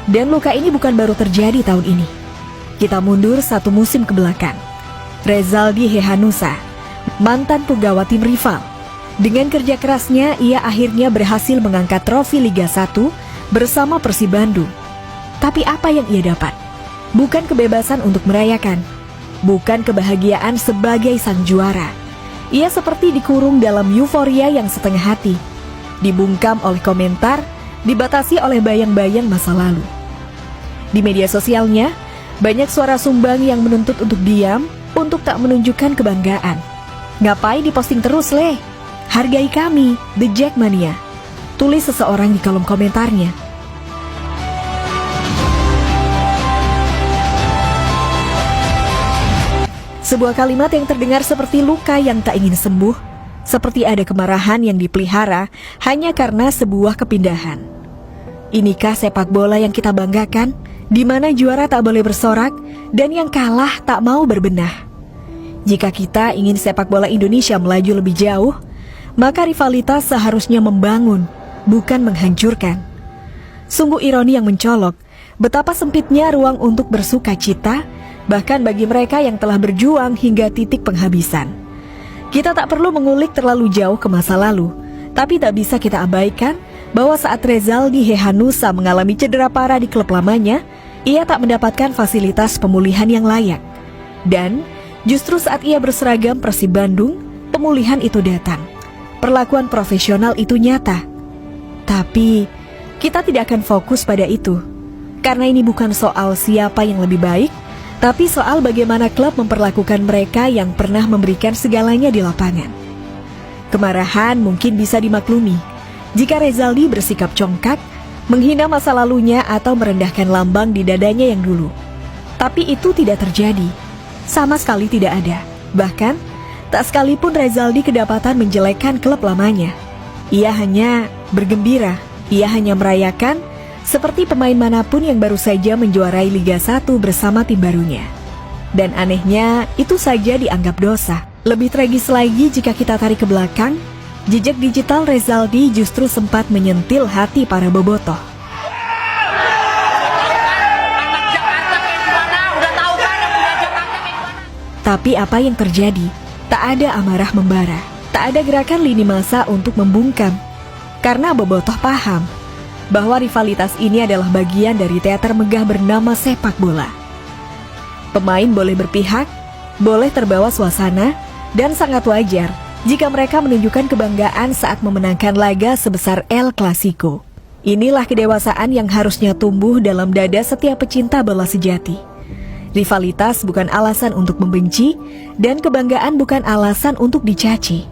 Dan luka ini bukan baru terjadi tahun ini. Kita mundur satu musim ke belakang. Rezaldi Hehanussa, mantan punggawa tim rival. Dengan kerja kerasnya, ia akhirnya berhasil mengangkat trofi Liga 1 bersama Persib Bandung. Tapi apa yang ia dapat? Bukan kebebasan untuk merayakan, bukan kebahagiaan sebagai sang juara. Ia seperti dikurung dalam euforia yang setengah hati, dibungkam oleh komentar, dibatasi oleh bayang-bayang masa lalu. Di media sosialnya, banyak suara sumbang yang menuntut untuk diam, untuk tak menunjukkan kebanggaan. Ngapain diposting terus, Le? Hargai kami, The Jackmania, tulis seseorang di kolom komentarnya. Sebuah kalimat yang terdengar seperti luka yang tak ingin sembuh, seperti ada kemarahan yang dipelihara hanya karena sebuah kepindahan. Inikah sepak bola yang kita banggakan, di mana juara tak boleh bersorak dan yang kalah tak mau berbenah? Jika kita ingin sepak bola Indonesia melaju lebih jauh, maka rivalitas seharusnya membangun, bukan menghancurkan. Sungguh ironi yang mencolok, betapa sempitnya ruang untuk bersuka cita, bahkan bagi mereka yang telah berjuang hingga titik penghabisan. Kita tak perlu mengulik terlalu jauh ke masa lalu, tapi tak bisa kita abaikan bahwa saat Rezaldi Hehanussa mengalami cedera parah di klub lamanya, ia tak mendapatkan fasilitas pemulihan yang layak. Dan justru saat ia berseragam Persib Bandung, pemulihan itu datang. Perlakuan profesional itu nyata. Tapi kita tidak akan fokus pada itu, karena ini bukan soal siapa yang lebih baik, tapi soal bagaimana klub memperlakukan mereka yang pernah memberikan segalanya di lapangan. Kemarahan mungkin bisa dimaklumi jika Rezaldi bersikap congkak, menghina masa lalunya atau merendahkan lambang di dadanya yang dulu. Tapi itu tidak terjadi, sama sekali tidak ada. Bahkan, tak sekalipun Rezaldi kedapatan menjelekkan klub lamanya. Ia hanya bergembira, ia hanya merayakan, seperti pemain manapun yang baru saja menjuarai Liga 1 bersama tim barunya. Dan anehnya, itu saja dianggap dosa. Lebih tragis lagi jika kita tarik ke belakang, jejak digital Rezaldi justru sempat menyentil hati para bobotoh. Tapi apa yang terjadi? Tak ada amarah membara, tak ada gerakan lini masa untuk membungkam. Karena bobotoh paham bahwa rivalitas ini adalah bagian dari teater megah bernama sepak bola. Pemain boleh berpihak, boleh terbawa suasana, dan sangat wajar jika mereka menunjukkan kebanggaan saat memenangkan laga sebesar El Clasico. Inilah kedewasaan yang harusnya tumbuh dalam dada setiap pecinta bola sejati. Rivalitas bukan alasan untuk membenci, dan kebanggaan bukan alasan untuk dicaci.